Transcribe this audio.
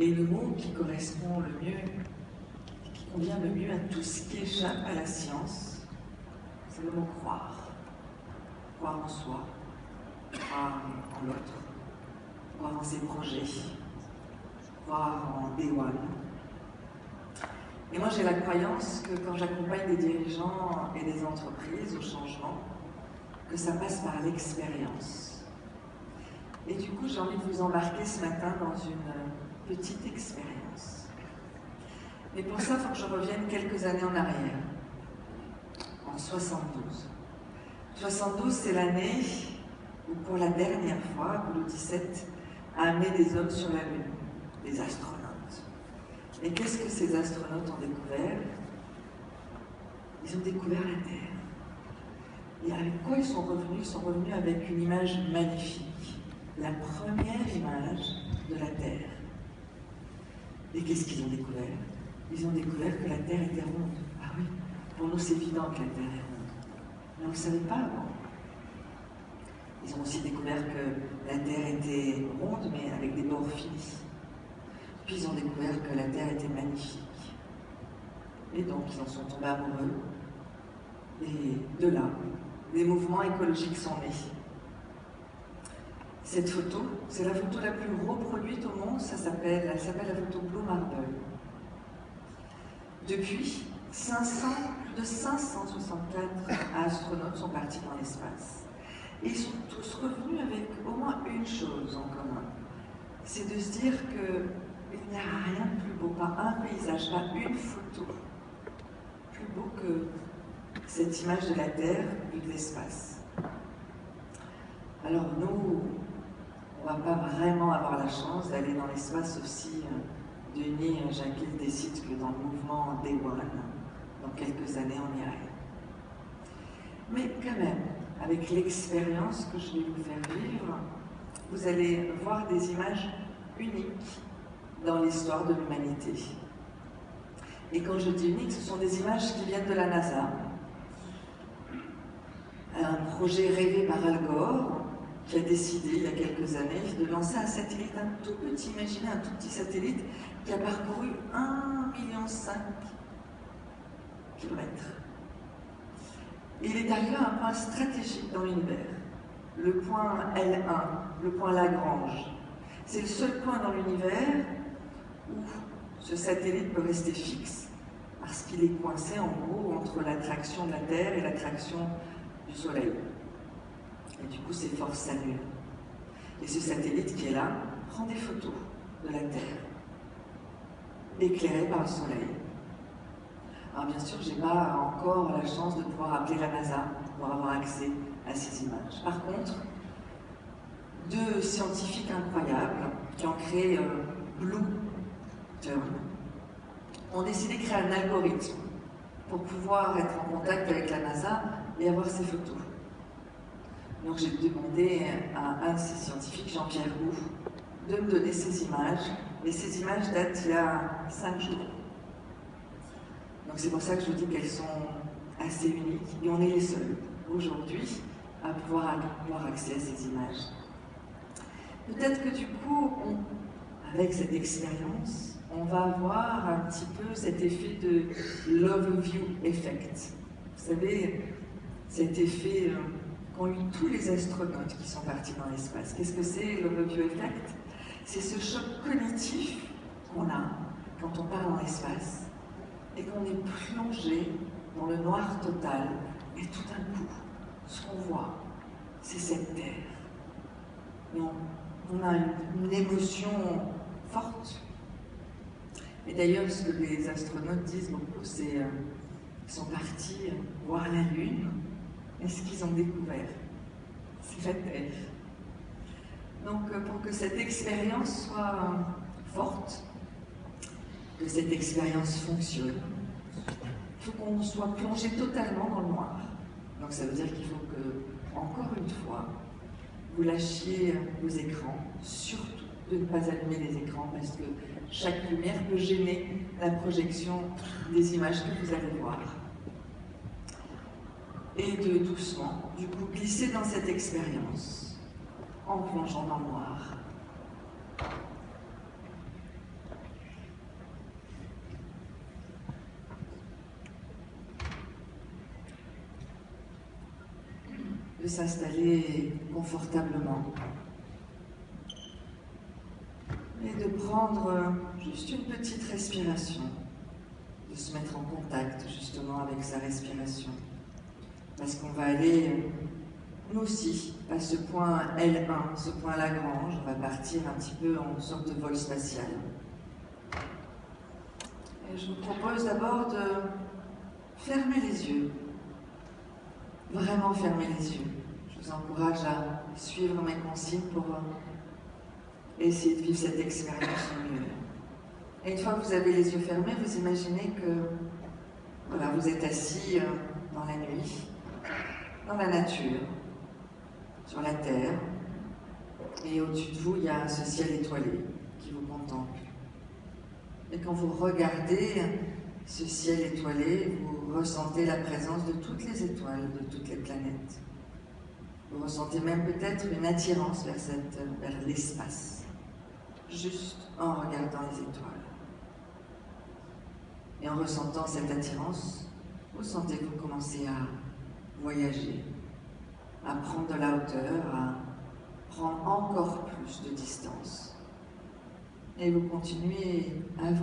Et le mot qui correspond le mieux, qui convient le mieux à tout ce qui échappe à la science, c'est le mot croire. Croire en soi, croire en l'autre, croire en ses projets, croire en Day One. Et moi j'ai la croyance que quand j'accompagne des dirigeants et des entreprises au changement, que ça passe par l'expérience. Et du coup j'ai envie de vous embarquer ce matin dans une petite expérience. Mais pour ça, il faut que je revienne quelques années en arrière, en 72. 72, c'est l'année où pour la dernière fois, Apollo 17 a amené des hommes sur la Lune, des astronautes. Et qu'est-ce que ces astronautes ont découvert? Ils ont découvert la Terre. Et avec quoi ils sont revenus? Ils sont revenus avec une image magnifique, la première image de la Terre. Et qu'est-ce qu'ils ont découvert? Ils ont découvert que la Terre était ronde. Ah oui, pour nous c'est évident que la Terre est ronde. Mais on ne le savait pas avant. Ils ont aussi découvert que la Terre était ronde, mais avec des bords finis. Puis ils ont découvert que la Terre était magnifique. Et donc ils en sont tombés amoureux. Et de là, des mouvements écologiques sont nés. Cette photo, c'est la photo la plus reproduite au monde, elle s'appelle la photo Blue Marble. Depuis, plus de 564 astronautes sont partis dans l'espace. Et ils sont tous revenus avec au moins une chose en commun. C'est de se dire qu'il n'y a rien de plus beau, pas un paysage, pas une photo, plus beau que cette image de la Terre et de l'espace. Alors nous, on ne va pas vraiment avoir la chance d'aller dans l'espace, sauf si Denis Jacquet décide que dans le mouvement Day One, dans quelques années, on irait. Mais quand même, avec l'expérience que je vais vous faire vivre, vous allez voir des images uniques dans l'histoire de l'humanité. Et quand je dis uniques, ce sont des images qui viennent de la NASA. Un projet rêvé par Al Gore, qui a décidé il y a quelques années de lancer un satellite, un tout petit, imaginez un tout petit satellite qui a parcouru 1,5 million de kilomètres. Et il est arrivé à un point stratégique dans l'univers, le point L1, le point Lagrange. C'est le seul point dans l'univers où ce satellite peut rester fixe, parce qu'il est coincé en gros entre l'attraction de la Terre et l'attraction du Soleil. Et du coup, ses forces s'annulent. Et ce satellite qui est là prend des photos de la Terre, éclairée par le Soleil. Alors bien sûr, je n'ai pas encore la chance de pouvoir appeler la NASA pour avoir accès à ces images. Par contre, deux scientifiques incroyables qui ont créé Blue Turn ont décidé de créer un algorithme pour pouvoir être en contact avec la NASA et avoir ces photos. Donc j'ai demandé à un de ces scientifiques, Jean-Pierre Roux, de me donner ces images. Et ces images datent d'il y a 5 jours. Donc c'est pour ça que je vous dis qu'elles sont assez uniques. Et on est les seuls, aujourd'hui, à pouvoir avoir accès à ces images. Peut-être que du coup, avec cette expérience, on va avoir un petit peu cet effet de l'overview effect. Vous savez, cet effet qu'ont eu tous les astronautes qui sont partis dans l'espace. Qu'est-ce que c'est l'overview effect? C'est ce choc cognitif qu'on a quand on part dans l'espace et qu'on est plongé dans le noir total et tout d'un coup, ce qu'on voit, c'est cette Terre. Et on a une émotion forte. Et d'ailleurs, ce que les astronautes disent beaucoup, c'est qu'ils sont partis voir la Lune. Et ce qu'ils ont découvert, c'est la Terre. Donc, pour que cette expérience soit forte, que cette expérience fonctionne, il faut qu'on soit plongé totalement dans le noir. Donc, ça veut dire qu'il faut que, encore une fois, vous lâchiez vos écrans, surtout de ne pas allumer les écrans, parce que chaque lumière peut gêner la projection des images que vous allez voir. Et de doucement, du coup, glisser dans cette expérience en plongeant dans le noir. de s'installer confortablement et de prendre juste une petite respiration, de se mettre en contact justement avec sa respiration. Parce qu'on va aller, nous aussi, à ce point L1, ce point Lagrange, on va partir un petit peu en sorte de vol spatial. Et je vous propose d'abord de fermer les yeux, vraiment fermer les yeux. Je vous encourage à suivre mes consignes pour essayer de vivre cette expérience au mieux. Et une fois que vous avez les yeux fermés, vous imaginez que voilà, vous êtes assis dans la nuit, dans la nature, sur la terre, et au-dessus de vous, il y a ce ciel étoilé qui vous contemple. Et quand vous regardez ce ciel étoilé, vous ressentez la présence de toutes les étoiles, de toutes les planètes. Vous ressentez même peut-être une attirance vers l'espace, juste en regardant les étoiles. Et en ressentant cette attirance, vous sentez que vous commencez à voyager, à prendre de la hauteur, à prendre encore plus de distance. Et vous continuez à voyager.